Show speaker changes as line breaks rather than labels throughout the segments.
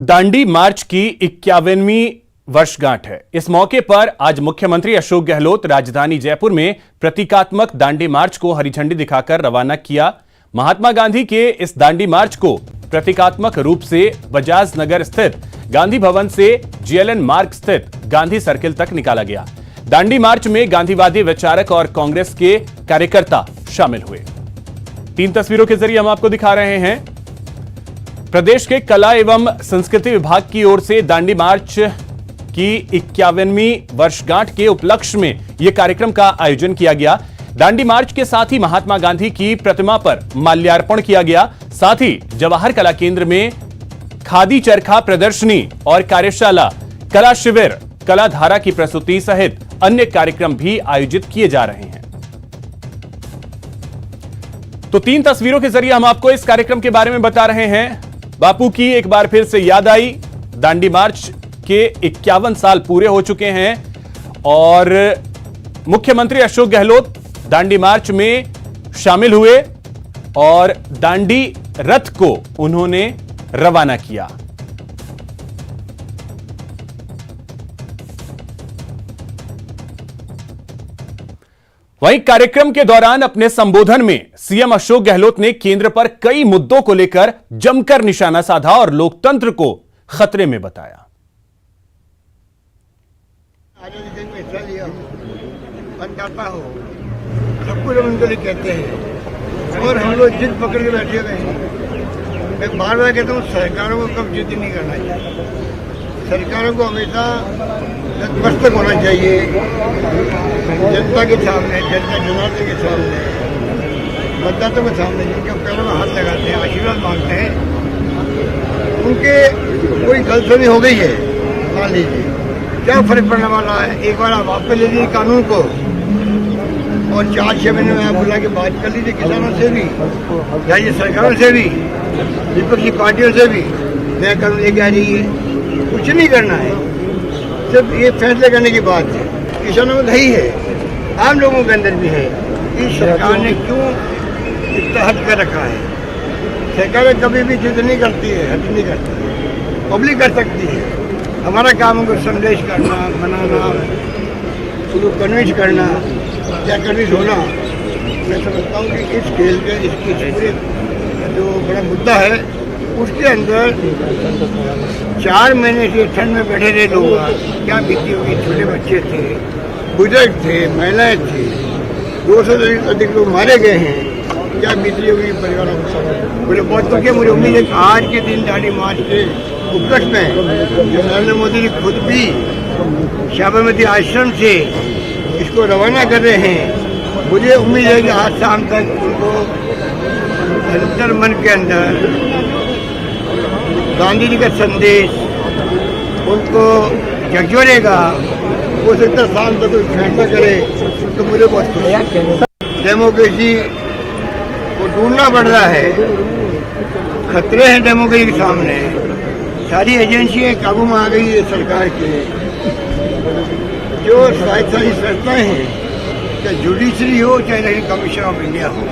दांडी मार्च की 51वीं वर्षगांठ है। इस मौके पर आज मुख्यमंत्री अशोक गहलोत राजधानी जयपुर में प्रतीकात्मक दांडी मार्च को हरी झंडी दिखाकर रवाना किया। महात्मा गांधी के इस दांडी मार्च को प्रतीकात्मक रूप से बजाज नगर स्थित गांधी भवन से जीएलएन मार्ग स्थित गांधी सर्किल तक निकाला गया। दांडी मार्च में गांधीवादी विचारक और कांग्रेस के कार्यकर्ता शामिल हुए। 3 तस्वीरों के जरिए हम आपको दिखा रहे हैं। प्रदेश के कला एवं संस्कृति विभाग की ओर से दांडी मार्च की 51वीं वर्षगांठ के उपलक्ष्य में यह कार्यक्रम का आयोजन किया गया। दांडी मार्च के साथ ही महात्मा गांधी की प्रतिमा पर माल्यार्पण किया गया। साथ ही जवाहर कला केंद्र में खादी चरखा प्रदर्शनी और कार्यशाला, कला शिविर, कला धारा की प्रस्तुति सहित अन्य कार्यक्रम भी आयोजित किए जा रहे हैं। तो 3 तस्वीरों के जरिए हम आपको इस कार्यक्रम के बारे में बता रहे हैं। बापू की एक बार फिर से याद आई। दांडी मार्च के 51 साल पूरे हो चुके हैं और मुख्यमंत्री अशोक गहलोत दांडी मार्च में शामिल हुए और दांडी रथ को उन्होंने रवाना किया। वहीं कार्यक्रम के दौरान अपने संबोधन में सीएम अशोक गहलोत ने केंद्र पर कई मुद्दों को लेकर जमकर निशाना साधा और लोकतंत्र को खतरे में बताया।
सबको रमंदली कहते हैं और हम लोग जिद पकड़ के बैठे हुए हैं। मैं बार बार कहता हूँ, सरकारों को कब जिद नहीं करना चाहिए। सरकारों को हमेशा नतमस्तक होना चाहिए जनता के सामने, जनता जनार्दन के सामने, मतदाताओं के सामने, जिनके पैरों में हाथ लगाते हैं, आशीर्वाद मांगते हैं। उनके कोई गलतफहमी हो गई है, मान लीजिए, क्या फर्क पड़ने वाला है। एक बार आप वापस ले लीजिए कानून को और 4-6 महीने में आप बुला के बात कर लीजिए किसानों से भी, राज्य सरकारों से भी, विपक्षी पार्टियों से भी। नया कानून लेके आ जाइए, कुछ नहीं करना है, सिर्फ ये फैसले करने की बात है। किसानों में नहीं है, आम लोगों के अंदर भी है कि सरकार ने क्यों इतना हद कर रखा है। सरकारें कभी भी जिद नहीं करती है, हद नहीं करती है, पब्लिक कर सकती है। हमारा काम है कुछ संदेश करना, मनाना, उसको कन्विंस करना या कन्विंस होना। मैं समझता हूँ कि इस खेल के, इसकी पूरे जो बड़ा मुद्दा है उसके अंदर 4 महीने से ठंड में बैठे रहे लोग, क्या बीती होगी। छोटे बच्चे थे, बुजुर्ग थे, महिलाएं थी, 200 से अधिक लोग मारे गए हैं। क्या बीती होगी परिवारों को। मुझे बहुत दुख है। मुझे उम्मीद है कि आज के दिन दांडी मार्च के उपलक्ष्य में नरेंद्र मोदी जी खुद भी साबरमती आश्रम से इसको रवाना कर रहे हैं। मुझे उम्मीद है कि आज शाम तक उनको निरंतर मन के अंदर गांधी जी का संदेश उनको झकझोरेगा। हो सकता है शाम तक कोई फैसला करे तो मुझे बहुत खुशी है। डेमोक्रेसी को ढूंढना पड़ रहा है, खतरे हैं डेमोक्रेसी के सामने। सारी एजेंसियां काबू में आ गई है सरकार के। जो सारी संस्थाएं हैं, चाहे जुडिशरी हो, चाहे इलेक्शन कमीशन ऑफ इंडिया हो,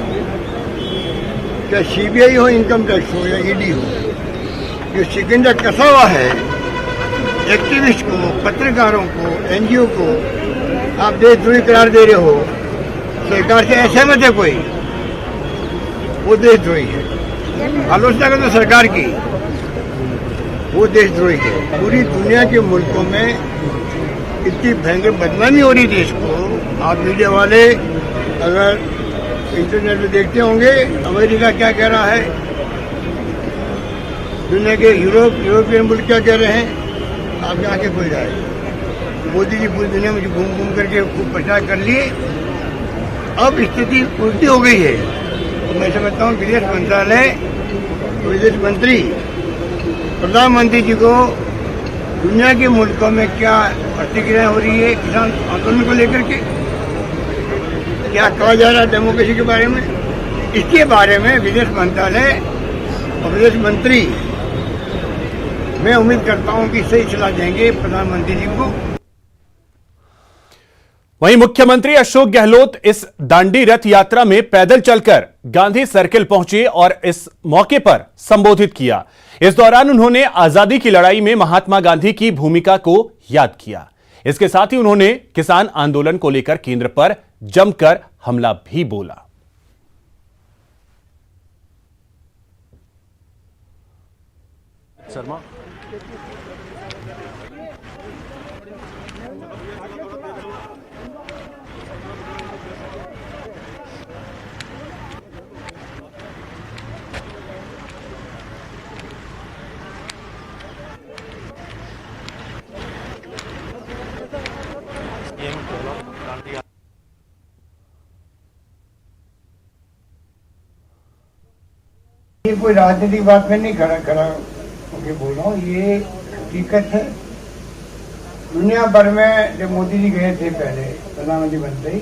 चाहे सीबीआई हो, इनकम टैक्स हो या ईडी हो, जो शिकंजा कसा हुआ है एक्टिविस्ट को, पत्रकारों को, एनजीओ को आप देशद्रोही करार दे रहे हो। सरकार से असहमत है कोई, वो देशद्रोही है। आलोचना करें तो सरकार की, वो देशद्रोही है। पूरी दुनिया के मुल्कों में इतनी भयंकर बदनामी हो रही देश को। आप मीडिया वाले अगर इंटरनेट में देखते होंगे, अमेरिका क्या कह रहा है, दुनिया के यूरोपियन मुल्क क्या कह रहे हैं, आपकी आंखें खुल जाए। मोदी जी पूरी दुनिया में घूम घूम करके खूब प्रचार कर लिए। अब स्थिति उल्टी हो गई है। तो मैं समझता हूँ विदेश मंत्रालय, विदेश मंत्री, प्रधानमंत्री जी को दुनिया के मुल्कों में क्या प्रतिक्रिया हो रही है किसान आंदोलन को लेकर के, क्या कहा जा रहा है डेमोक्रेसी के बारे में, इसके बारे में विदेश मंत्रालय और विदेश मंत्री, मैं उम्मीद करता हूं कि सही सलाह देंगे प्रधानमंत्री जी को।
वहीं मुख्यमंत्री अशोक गहलोत इस दांडी रथ यात्रा में पैदल चलकर गांधी सर्किल पहुंचे और इस मौके पर संबोधित किया। इस दौरान उन्होंने आजादी की लड़ाई में महात्मा गांधी की भूमिका को याद किया। इसके साथ ही उन्होंने किसान आंदोलन को लेकर केंद्र पर जमकर हमला भी बोला।
शर्मा
ये कोई राजनीतिक बात में नहीं खड़ा होके बोल रहा हूँ, ये हकीकत है। दुनिया भर में जब मोदी जी गए थे पहले प्रधानमंत्री बनते ही,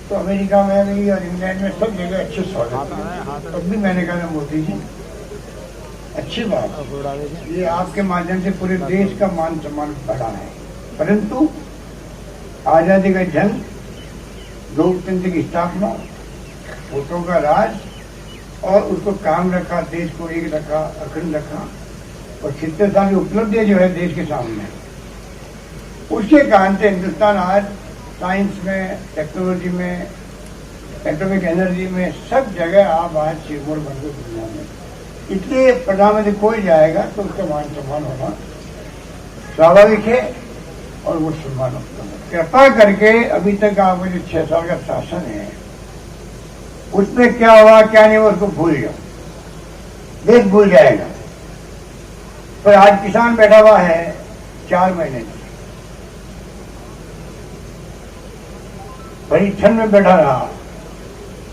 तो अमेरिका में भी और इंग्लैंड में सब जगह अच्छे स्वागत थे। तब भी मैंने कहा मोदी जी अच्छी बात, ये आपके माध्यम से पूरे देश का मान सम्मान बढ़ा है। परंतु आजादी का जंग, लोकतंत्र की स्थापना, वोटों का राज और उसको काम रखा, देश को एक रखा, अखंड रखा और कितने सारी उपलब्धियां जो है देश के सामने, उसके कारण से हिंदुस्तान आज साइंस में, टेक्नोलॉजी में, एटॉमिक एनर्जी में सब जगह आप आज सिरमौर बन गए दुनिया में। इसलिए प्रधानमंत्री कोई जाएगा तो उसका मान सम्मान होना स्वाभाविक है और वो सम्मान होता है। कृपा करके अभी तक आपका जो 6 साल का शासन है उसमें क्या हुआ क्या नहीं हुआ उसको भूल जाओ, देश भूल जाएगा। पर आज किसान बैठा हुआ है 4 महीने से, बड़ी ठंड में बैठा रहा,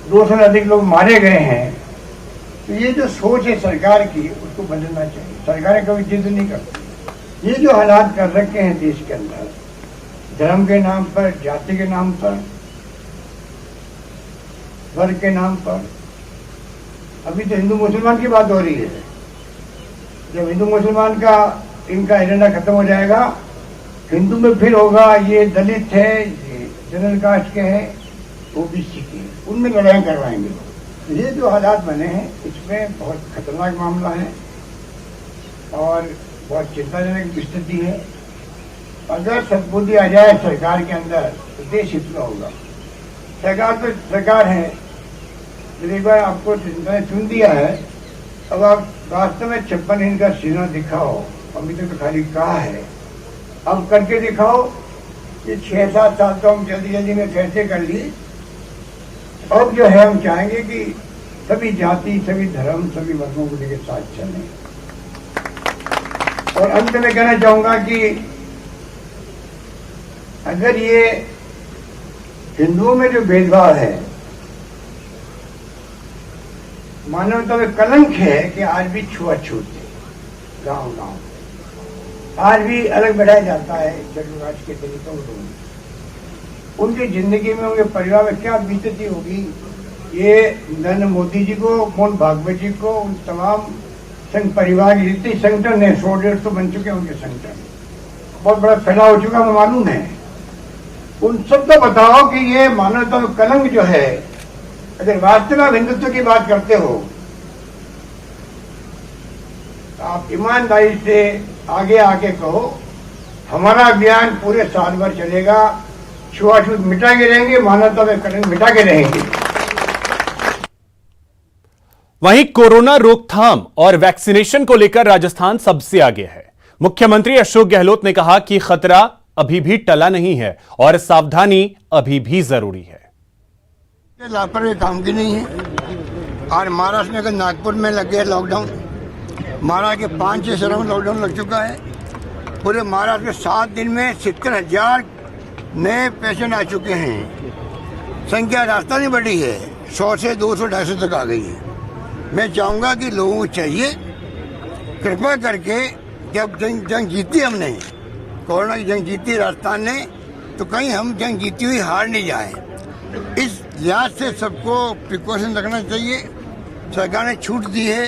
200 से अधिक लोग मारे गए हैं। तो ये जो सोच है सरकार की उसको बदलना चाहिए। सरकारें कभी जिद नहीं करती। ये जो हालात कर रखे हैं देश के अंदर, धर्म के नाम पर, जाति के नाम पर, वर्ग के नाम पर, अभी तो हिंदू मुसलमान की बात हो रही है। जब हिंदू मुसलमान का इनका एजेंडा खत्म हो जाएगा, हिंदू में फिर होगा ये दलित है, ये जनरल कास्ट के हैं, ओबीसी के, उनमें लड़ाई करवाएंगे। ये जो हालात बने हैं इसमें बहुत खतरनाक मामला है और बहुत चिंताजनक स्थिति है। अगर सद्बुद्धि आ जाए सरकार के अंदर तो देश हित में होगा। सरकार तो सरकार है, एक बार आपको चुन दिया है, अब आप वास्तव में 56 इंच का सीना दिखाओ। अभी तक तो खाली कहा है, अब करके दिखाओ कि 6-7 साल तो हम जल्दी जल्दी में फैसले कर लिए। अब जो है हम चाहेंगे कि सभी जाति, सभी धर्म, सभी वर्गों को लेकर साथ चलें। और अंत में कहना चाहूंगा कि अगर ये हिंदुओं में जो भेदभाव है, मानवता में कलंक है कि आज भी छुआछूत है, गांव गांव आज भी अलग बैठाया जाता है जगराज के तरीकों को। उनकी जिंदगी में, उनके परिवार में क्या बीतती होगी, ये नरेंद्र मोदी जी को, मोहन भागवत जी को, उन तमाम संघ परिवार की जितनी संगठन है, 100-150 बन चुके हैं उनके संगठन, बहुत बड़ा फैलाव हो चुका है, मालूम है। उन सबको बताओ कि ये मानवता का कलंक जो है, अगर वास्तव में हिंदुत्व की बात करते हो तो आप ईमानदारी से आगे आके कहो, हमारा अभियान पूरे साल भर चलेगा, छुआछूत मिटा के रहेंगे, मानवता में कलंक मिटा के रहेंगे।
वहीं कोरोना रोकथाम और वैक्सीनेशन को लेकर राजस्थान सबसे आगे है। मुख्यमंत्री अशोक गहलोत ने कहा कि खतरा अभी भी टला नहीं है और सावधानी अभी भी जरूरी है।
लापरवाही काम की नहीं है। और महाराष्ट्र में अगर नागपुर में लग गया लॉकडाउन, महाराष्ट्र के 5-6 शहरों में लॉकडाउन लग चुका है। पूरे महाराष्ट्र में 7 दिन में 70,000 नए पेशेंट आ चुके हैं। संख्या रास्ता नहीं बढ़ी है, 100 से 200-250 तक आ गई है। मैं चाहूंगा कि लोगों को चाहिए कृपा करके, जब जंग जीती हमने, कोरोना की जंग जीती राजस्थान ने, तो कहीं हम जंग जीती हुई हार नहीं जाए। इस लिहाज से सबको प्रिकॉशन रखना चाहिए। सरकार ने छूट दी है,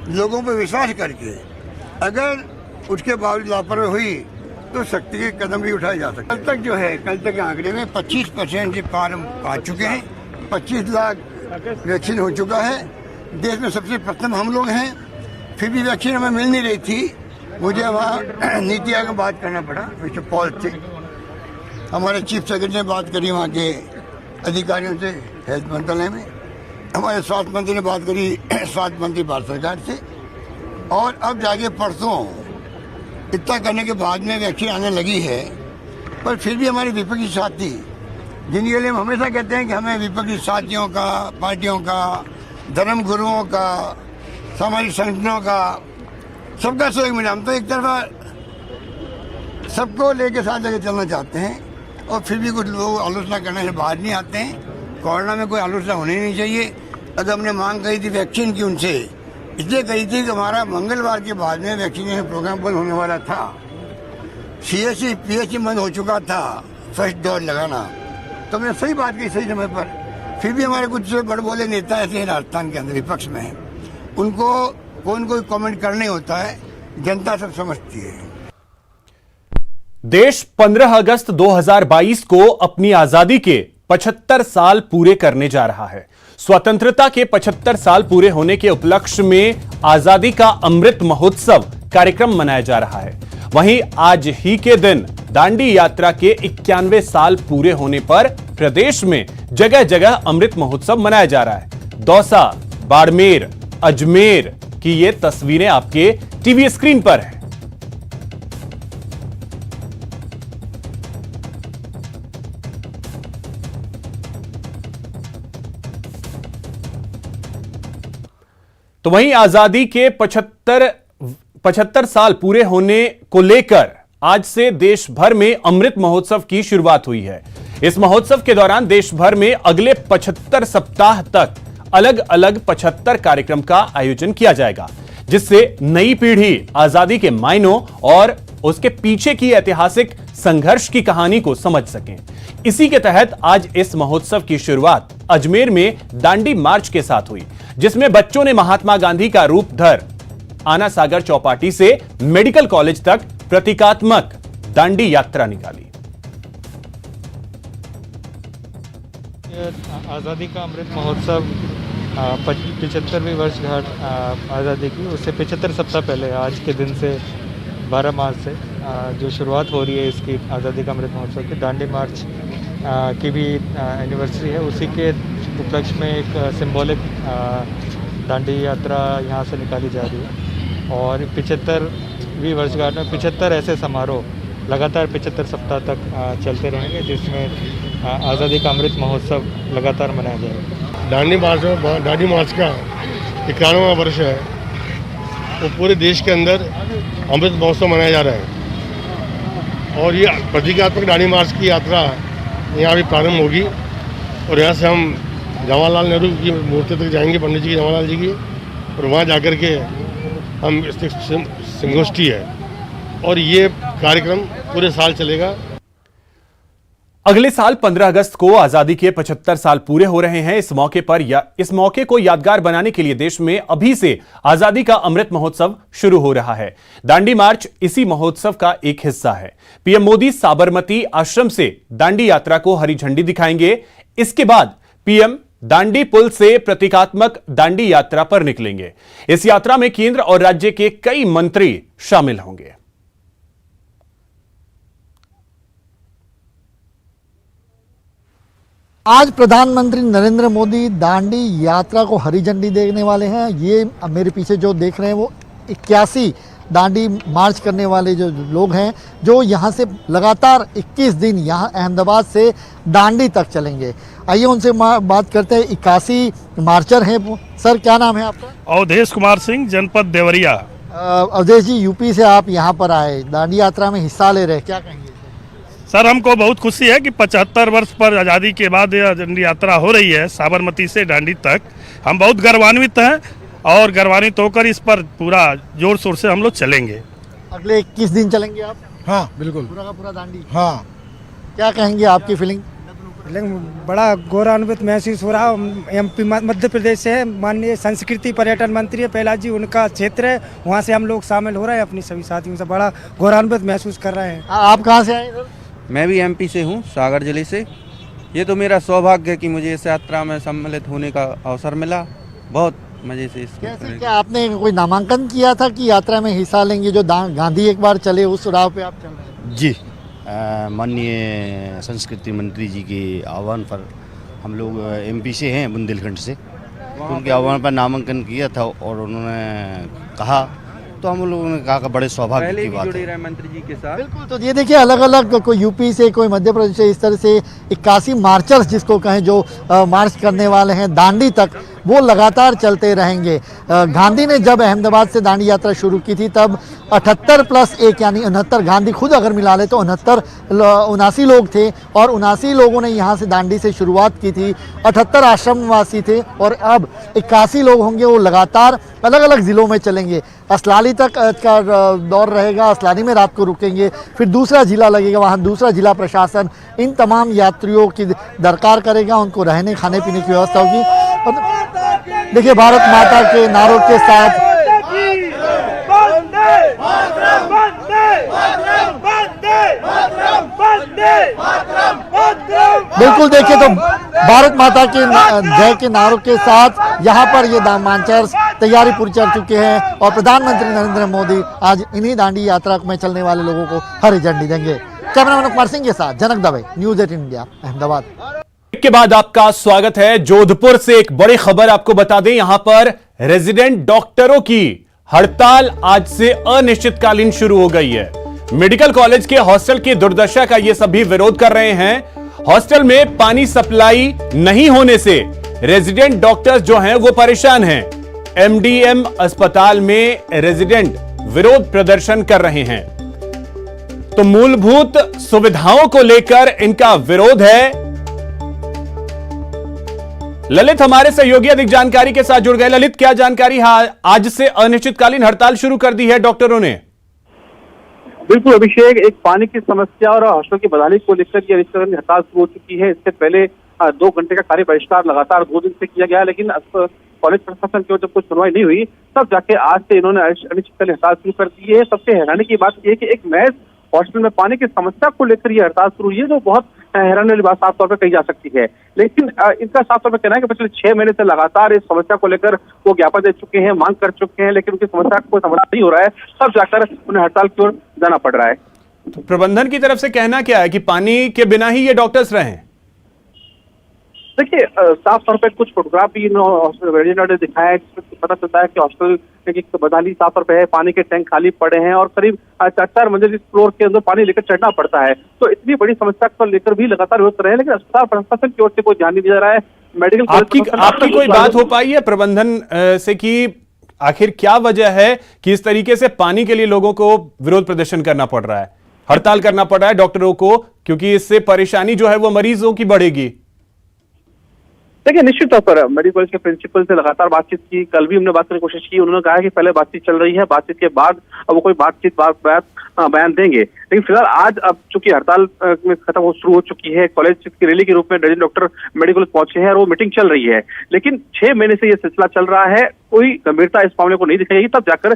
लोगों पर विश्वास करके। अगर उसके बावजूद लापरवाही हुई तो सख्ती के कदम भी उठाए जा सकते हैं। कल तक जो है, कल तक के आंकड़े में 25% के पार हम आ चुके हैं। 25 लाख वैक्सीन हो चुका है। देश में सबसे प्रथम हम लोग हैं। फिर भी वैक्सीन हमें मिल नहीं रही थी। मुझे वहाँ नीति आयोग में बात करना पड़ा। मिस्टर पॉल थे, हमारे चीफ सेक्रेटरी ने बात करी वहाँ के अधिकारियों से, हेल्थ मंत्रालय में। हमारे स्वास्थ्य मंत्री ने बात करी स्वास्थ्य मंत्री भारत सरकार से। और अब जाके परसों इतना करने के बाद में वैक्सीन आने लगी है। पर फिर भी हमारे विपक्षी साथी, जिनके लिए हम हमेशा कहते हैं कि हमें विपक्षी साथियों का, पार्टियों का, धर्म गुरुओं का, सामाजिक संगठनों का, सबका सहयोग मिला। हम तो एक तरफा सबको लेके साथ लेके चलना चाहते हैं और फिर भी कुछ लोग आलोचना करने से बाहर नहीं आते हैं। कोरोना में कोई आलोचना होनी नहीं चाहिए। अगर हमने मांग कही थी वैक्सीन की उनसे, इसलिए कही थी कि हमारा मंगलवार के बाद में वैक्सीनेशन प्रोग्राम बंद होने वाला था। CSC PHC बंद हो चुका था फर्स्ट डोज लगाना। तो हमने सही बात की सही समय पर। फिर भी हमारे कुछ बड़े बोले नेता ऐसे हैं राजस्थान के अंदर विपक्ष में, उनको कोई कमेंट करना होता है। जनता सब समझती है।
देश 15 अगस्त 2022 को अपनी आजादी के 75 साल पूरे करने जा रहा है। स्वतंत्रता के 75 साल पूरे होने के उपलक्ष्य में आजादी का अमृत महोत्सव कार्यक्रम मनाया जा रहा है। वहीं आज ही के दिन दांडी यात्रा के 91 साल पूरे होने पर प्रदेश में जगह जगह अमृत महोत्सव मनाया जा रहा है। दौसा, बाड़मेर, अजमेर की ये तस्वीरें आपके टीवी स्क्रीन पर है। तो वहीं आजादी के 75 साल पूरे होने को लेकर आज से देश भर में अमृत महोत्सव की शुरुआत हुई है। इस महोत्सव के दौरान देश भर में अगले 75 सप्ताह तक अलग अलग 75 कार्यक्रम का आयोजन किया जाएगा, जिससे नई पीढ़ी आजादी के मायनों और उसके पीछे की ऐतिहासिक संघर्ष की कहानी को समझ सकें। इसी के तहत आज इस महोत्सव की शुरुआत अजमेर में दांडी मार्च के साथ हुई, जिसमें बच्चों ने महात्मा गांधी का रूप धर आना सागर चौपाटी से मेडिकल कॉलेज तक प्रतीकात्मक दांडी यात्रा निकाली।
आज़ादी का अमृत महोत्सव 75वीं वर्षगांठ आज़ादी की, उससे 75 सप्ताह पहले आज के दिन से 12 मार्च से जो शुरुआत हो रही है इसकी आज़ादी का अमृत महोत्सव की, दांडी मार्च की भी एनिवर्सरी है। उसी के उपलक्ष्य में एक सिंबॉलिक दांडी यात्रा यहाँ से निकाली जा रही है। और 75वीं वर्षगांठ में 75 ऐसे समारोह लगातार 75 सप्ताह तक चलते रहेंगे, जिसमें आज़ादी का अमृत महोत्सव लगातार मनाया जाएगा।
दांडी मार्च का 91वां वर्ष है। वो पूरे देश के अंदर अमृत महोत्सव मनाया जा रहा है और ये प्रतीकात्मक दांडी मार्च की यात्रा यहाँ भी प्रारंभ होगी और यहाँ से हम जवाहरलाल नेहरू की मूर्ति तक जाएंगे, पंडित जी की, जवाहरलाल जी की, और वहाँ जाकर के हम संगोष्ठी है और ये कार्यक्रम पूरे साल चलेगा।
अगले साल 15 अगस्त को आजादी के 75 साल पूरे हो रहे हैं। इस मौके को यादगार बनाने के लिए देश में अभी से आजादी का अमृत महोत्सव शुरू हो रहा है। दांडी मार्च इसी महोत्सव का एक हिस्सा है। पीएम मोदी साबरमती आश्रम से दांडी यात्रा को हरी झंडी दिखाएंगे। इसके बाद पीएम दांडी पुल से प्रतीकात्मक दांडी यात्रा पर निकलेंगे। इस यात्रा में केंद्र और राज्य के कई मंत्री शामिल होंगे।
आज प्रधानमंत्री नरेंद्र मोदी दांडी यात्रा को हरी झंडी देने वाले हैं। ये मेरे पीछे जो देख रहे हैं वो 81 दांडी मार्च करने वाले जो लोग हैं, जो यहाँ से लगातार 21 दिन यहाँ अहमदाबाद से दांडी तक चलेंगे। आइए उनसे बात करते हैं। 81 मार्चर हैं। सर, क्या नाम है आपका?
अवधेश कुमार सिंह, जनपद देवरिया।
अवधेश जी, यूपी से आप यहाँ पर आए, दांडी यात्रा में हिस्सा ले रहे हैं, क्या कहेंगे?
सर, हमको बहुत खुशी है कि 75 वर्ष पर आज़ादी के बाद यह दांडी यात्रा हो रही है साबरमती से दांडी तक। हम बहुत गर्वान्वित हैं और गर्वान्वित होकर इस पर पूरा जोर शोर से हम लोग चलेंगे।
अगले 21 दिन चलेंगे आप?
हाँ बिल्कुल,
पूरा का पूरा दांडी।
हाँ।
क्या कहेंगे, आपकी फीलिंग?
लेकिन बड़ा गौरवान्वित महसूस हो रहा है। एमपी मध्य प्रदेश से है, माननीय संस्कृति पर्यटन मंत्री है पहला जी, उनका क्षेत्र है, वहाँ से हम लोग शामिल हो रहे हैं अपनी सभी साथियों से, बड़ा गौरवान्वित महसूस कर रहे हैं।
आप कहाँ से आए सर?
मैं भी एमपी से हूँ, सागर जिले से। ये तो मेरा सौभाग्य है कि मुझे इस यात्रा में सम्मिलित होने का अवसर मिला। बहुत मज़े से इसको
कैसे, क्या आपने कोई नामांकन किया था कि यात्रा में हिस्सा लेंगे? जो गांधी एक बार चले उस राह पे आप चल रहे हैं?
जी, माननीय संस्कृति मंत्री जी के आह्वान पर हम लोग एमपी से हैं, बुंदेलखंड से, उनके आह्वान पर नामांकन किया था और उन्होंने कहा तो हम लोगों ने कहा कि बड़े सौभाग्य
पहले
की
भी
बात
जुड़े
है।
रहे मंत्री जी के साथ।
बिल्कुल, तो ये देखिए अलग अलग, कोई यूपी से, कोई मध्य प्रदेश से, इस तरह से 81 मार्चर्स जिसको कहें, जो मार्च करने वाले हैं दांडी तक, वो लगातार चलते रहेंगे। गांधी ने जब अहमदाबाद से दांडी यात्रा शुरू की थी तब 78 + 1 यानी 69, गांधी खुद अगर मिला ले तो 79 लोग थे और 79 लोगों ने यहाँ से दांडी से शुरुआत की थी। 78 आश्रमवासी थे और अब 81 लोग होंगे, वो लगातार अलग अलग ज़िलों में चलेंगे। असलाली तक का दौर रहेगा, असलाली में रात को रुकेंगे, फिर दूसरा ज़िला लगेगा, वहाँ दूसरा ज़िला प्रशासन इन तमाम यात्रियों की दरकार करेगा, उनको रहने खाने पीने की व्यवस्था होगी। और देखिए भारत माता के नारों के साथ बिल्कुल देखिए तो भारत माता के जय के नारों के साथ यहाँ पर ये मार्चर्स तैयारी पूरी कर चुके हैं और प्रधानमंत्री नरेंद्र मोदी आज इन्हीं दांडी यात्रा में चलने वाले लोगों को हरी झंडी देंगे। कैमरामैन कुमार सिंह के साथ जनक दवे, न्यूज़ 18 इंडिया, अहमदाबाद।
के बाद आपका स्वागत है। जोधपुर से एक बड़ी खबर आपको बता दें, यहां पर रेजिडेंट डॉक्टरों की हड़ताल आज से अनिश्चितकालीन शुरू हो गई है। मेडिकल कॉलेज के हॉस्टल की दुर्दशा का ये सभी विरोध कर रहे हैं। हॉस्टल में पानी सप्लाई नहीं होने से रेजिडेंट डॉक्टर्स जो हैं वो परेशान हैं। एमडीएम अस्पताल में रेजिडेंट विरोध प्रदर्शन कर रहे हैं, तो मूलभूत सुविधाओं को लेकर इनका विरोध है। ललित हमारे सहयोगी अधिक जानकारी के साथ जुड़ गए। ललित, क्या जानकारी है? आज से अनिश्चितकालीन हड़ताल शुरू कर दी है डॉक्टरों ने।
बिल्कुल अभिषेक, एक पानी की समस्या और हॉस्टल की बहाली को लेकर ये अनिश्चितकालीन हड़ताल शुरू हो चुकी है। इससे पहले 2 घंटे का कार्य बहिष्कार लगातार 2 दिन से किया गया, लेकिन कॉलेज प्रशासन की ओर जब कुछ सुनवाई नहीं हुई तब जाके आज से इन्होंने अनिश्चितकालीन हड़ताल शुरू कर दी है। सबसे हैरानी की बात यह है कि एक महज हॉस्टल में पानी की समस्या को लेकर ये हड़ताल शुरू हुई है, जो बहुत हैरानी वाली बात साफ तौर पर कही जा सकती है। लेकिन इनका साफ तौर पर कहना है कि पिछले 6 महीने से लगातार इस समस्या को लेकर वो ज्ञापन दे चुके हैं, मांग कर चुके हैं, लेकिन उनकी समस्या को समाधान नहीं हो रहा है, तब जाकर उन्हें हड़ताल की ओर जाना पड़ रहा है।
तो प्रबंधन की तरफ से कहना क्या है कि पानी के बिना ही ये डॉक्टर्स रहे?
देखिए साफ तौर पर कुछ फोटोग्राफ भी ने दिखाया है, जिसमें पता चलता है कि हॉस्टल की बदहाली साफ तौर पर है, पानी के टैंक खाली पड़े हैं और करीब 4 मंजिल फ्लोर के अंदर पानी लेकर चढ़ना पड़ता है। तो इतनी बड़ी समस्या को लेकर भी लगातार विरोध कर रहे हैं, लेकिन अस्पताल प्रशासन की ओर से कोई ध्यान नहीं दिया जा रहा है। मेडिकल
आपकी कोई बात हो पाई है प्रबंधन से कि आखिर क्या वजह है कि इस तरीके से पानी के लिए लोगों को विरोध प्रदर्शन करना पड़ रहा है, हड़ताल करना पड़ रहा है डॉक्टरों को, क्योंकि इससे परेशानी जो है वो मरीजों की बढ़ेगी?
देखिए निश्चित तौर पर मेडिकल कॉलेज के प्रिंसिपल से लगातार बातचीत की, कल भी हमने बात करने की कोशिश की। उन्होंने कहा कि पहले बातचीत चल रही है, बातचीत के बाद अब वो कोई बयान देंगे। लेकिन फिलहाल आज अब चूंकि हड़ताल में खत्म हो शुरू हो चुकी है, कॉलेज की रैली के रूप में रेजिडेंट डॉक्टर मेडिकल कॉलेज पहुंचे हैं और वो मीटिंग चल रही है, लेकिन 6 महीने से ये सिलसिला चल रहा है, कोई गंभीरता इस मामले को नहीं दिखाई, तब जाकर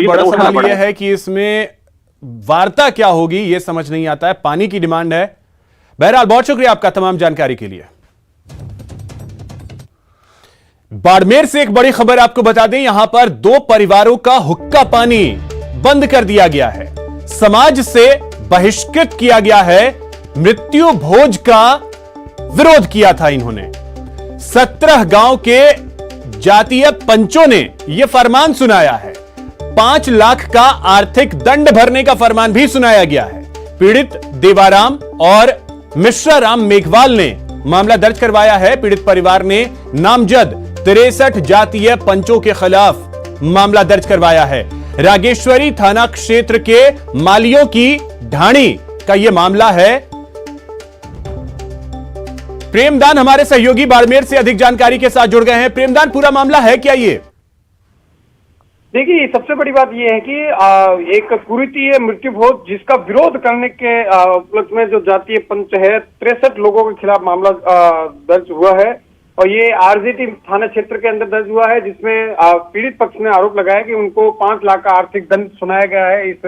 बड़ा सवाल यह है कि इसमें वार्ता क्या होगी ये समझ नहीं आता है। पानी की डिमांड है। बहरहाल बहुत शुक्रिया आपका तमाम जानकारी के लिए। बाड़मेर से एक बड़ी खबर आपको बता दें, यहां पर 2 परिवारों का हुक्का पानी बंद कर दिया गया है, समाज से बहिष्कृत किया गया है। मृत्यु भोज का विरोध किया था इन्होंने। 17 गांव के जातीय पंचों ने यह फरमान सुनाया है। 5 लाख का आर्थिक दंड भरने का फरमान भी सुनाया गया है। पीड़ित देवाराम और मिश्राराम मेघवाल ने मामला दर्ज करवाया है। पीड़ित परिवार ने नामजद 63 जातीय पंचों के खिलाफ मामला दर्ज करवाया है। रागेश्वरी थाना क्षेत्र के मालियों की ढाणी का यह मामला है। प्रेमदान हमारे सहयोगी बाड़मेर से अधिक जानकारी के साथ जुड़ गए हैं। प्रेमदान, पूरा मामला है क्या ये?
देखिए, सबसे बड़ी बात ये है कि एक कुरीति मृत्यु भोज जिसका विरोध करने के उपलक्ष्य में जो जातीय पंच है 63 लोगों के खिलाफ मामला दर्ज हुआ है और ये आरजेटी थाना क्षेत्र के अंदर दर्ज हुआ है, जिसमें पीड़ित पक्ष ने आरोप लगाया कि उनको 5 लाख का आर्थिक दंड सुनाया गया है इस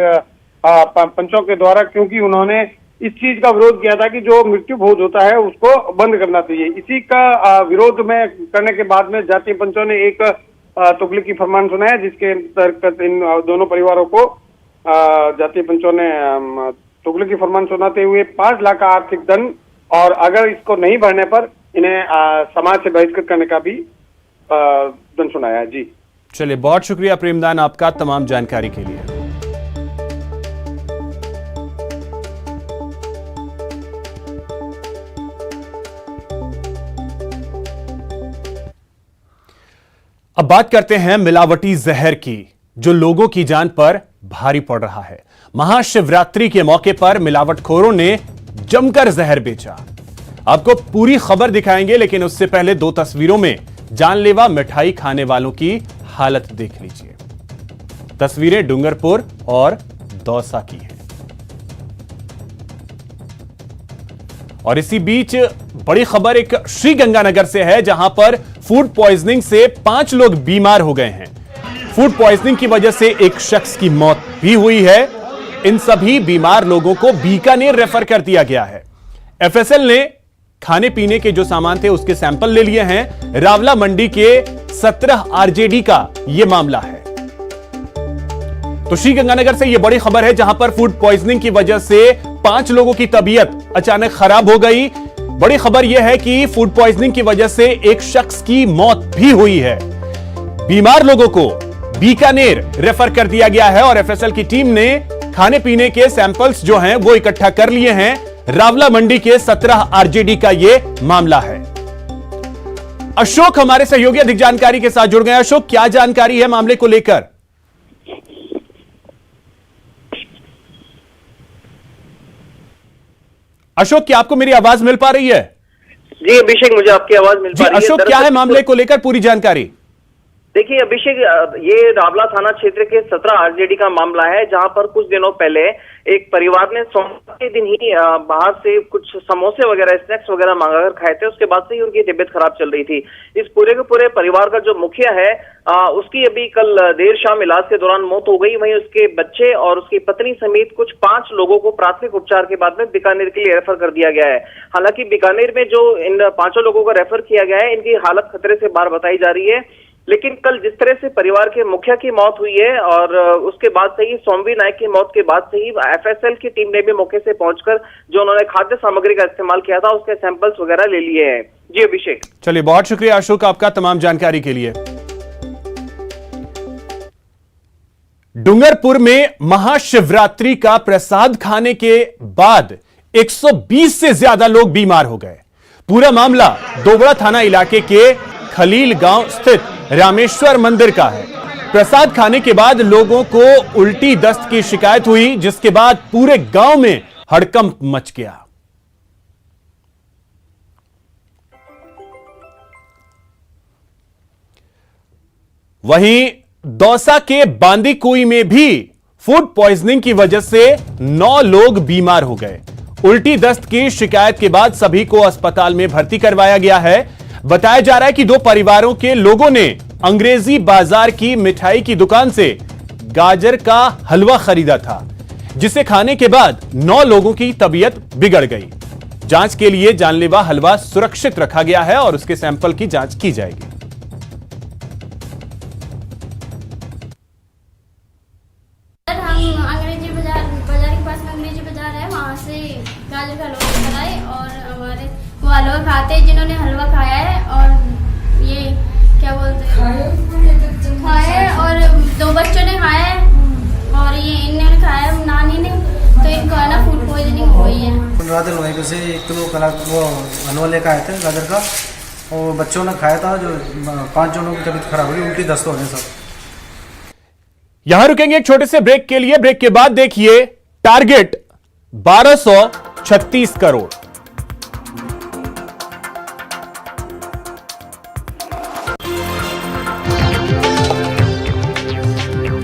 पंचों के द्वारा, क्योंकि उन्होंने इस चीज का विरोध किया था कि जो मृत्यु भोज होता है उसको बंद करना चाहिए। इसी का विरोध में करने के बाद में जातीय पंचों ने एक तुगलकी फरमान सुनाया, जिसके अंतर्गत इन दोनों परिवारों को जातीय पंचों ने तुगलकी फरमान सुनाते हुए 5 लाख का आर्थिक दंड और अगर इसको नहीं भरने पर इन्हें समाज से बहिष्कृत करने का भी दंड सुनाया है। जी
चलिए, बहुत शुक्रिया प्रेमदान आपका तमाम जानकारी के लिए। अब बात करते हैं मिलावटी जहर की, जो लोगों की जान पर भारी पड़ रहा है। महाशिवरात्रि के मौके पर मिलावटखोरों ने जमकर जहर बेचा। आपको पूरी खबर दिखाएंगे, लेकिन उससे पहले 2 तस्वीरों में जानलेवा मिठाई खाने वालों की हालत देख लीजिए। तस्वीरें डूंगरपुर और दौसा की हैं। और इसी बीच बड़ी खबर एक श्रीगंगानगर से है, जहां पर फूड पॉइजनिंग से 5 लोग बीमार हो गए हैं। फूड पॉइजनिंग की वजह से एक शख्स की मौत भी हुई है। इन सभी बीमार लोगों को बीकानेर रेफर कर दिया गया है। एफएसएल ने खाने पीने के जो सामान थे उसके सैंपल ले लिए हैं। रावला मंडी के 17 आरजेडी का यह मामला है। तो श्रीगंगानगर से यह बड़ी खबर है, जहां पर फूड पॉइजनिंग की वजह से 5 लोगों की तबीयत अचानक खराब हो गई। बड़ी खबर यह है कि फूड पॉइजनिंग की वजह से एक शख्स की मौत भी हुई है। बीमार लोगों को बीकानेर रेफर कर दिया गया है और एफएसएल की टीम ने खाने पीने के सैंपल्स जो हैं वो इकट्ठा कर लिए हैं। रावला मंडी के 17 आरजेडी का यह मामला है। अशोक हमारे सहयोगी अधिक जानकारी के साथ जुड़ गए। अशोक, क्या जानकारी है मामले को लेकर? अशोक, क्या आपको मेरी आवाज मिल पा रही है?
जी अभिषेक, मुझे आपकी आवाज मिल पा रही है।
अशोक, क्या है मामले को लेकर पूरी जानकारी?
देखिए अभिषेक, ये रावला थाना क्षेत्र के 17 आरजेडी का मामला है, जहां पर कुछ दिनों पहले एक परिवार ने सोमवार के दिन ही बाहर से कुछ समोसे वगैरह स्नैक्स वगैरह मंगाकर खाए थे। उसके बाद से ही उनकी तबीयत खराब चल रही थी। इस पूरे के पूरे परिवार का जो मुखिया है उसकी अभी कल देर शाम इलाज के दौरान मौत हो गई। वहीं उसके बच्चे और उसकी पत्नी समेत कुछ 5 लोगों को प्राथमिक उपचार के बाद में बीकानेर के लिए रेफर कर दिया गया है। हालांकि बीकानेर में जो इन 5 लोगों को रेफर किया गया है, इनकी हालत खतरे से बाहर बताई जा रही है। लेकिन कल जिस तरह से परिवार के मुखिया की मौत हुई है और उसके बाद से ही सोमवीर नायक की मौत के बाद से ही एफएसएल की टीम ने भी मौके से पहुंचकर जो उन्होंने खाद्य सामग्री का इस्तेमाल किया था उसके सैंपल्स वगैरह ले लिए हैं। जी अभिषेक।
चलिए, बहुत शुक्रिया अशोक आपका तमाम जानकारी के लिए। डूंगरपुर में महाशिवरात्रि का प्रसाद खाने के बाद 120 से ज्यादा लोग बीमार हो गए। पूरा मामला दोवड़ा थाना इलाके के खलील गांव स्थित रामेश्वर मंदिर का है। प्रसाद खाने के बाद लोगों को उल्टी दस्त की शिकायत हुई, जिसके बाद पूरे गांव में हड़कंप मच गया। वहीं दौसा के बांदीकुई में भी फूड पॉइजनिंग की वजह से 9 लोग बीमार हो गए। उल्टी दस्त की शिकायत के बाद सभी को अस्पताल में भर्ती करवाया गया है। बताया जा रहा है कि 2 परिवारों के लोगों ने अंग्रेजी बाजार की मिठाई की दुकान से गाजर का हलवा खरीदा था, जिसे खाने के बाद 9 लोगों की तबीयत बिगड़ गई। जांच के लिए जानलेवा हलवा सुरक्षित रखा गया है और उसके सैंपल की जांच की जाएगी।
हम अंग्रेजी बाजार के पास में अंग्रेजी बाजार है, वहाँ से गाजर का हलवा लेकर आए और हमारे वो हलवा खाते जिन्होंने हलवा खाया है और ये क्या बोलते हैं खाया और 2 बच्चों ने खाया है और ये इन्होंने खाया नानी ने, तो इनको है ना फूड पॉइजनिंग हुई है।
15 दिन वहीं पे से 1 किलो वो हलवा लेकर आए थे गाजर का और बच्चों ने खाया था। जो 5 जनों की तबीयत खराब हुई, उल्टी दस्त हो गए सब।
यहां रुकेंगे एक छोटे से ब्रेक के लिए। ब्रेक के बाद देखिए टारगेट 1236 करोड़।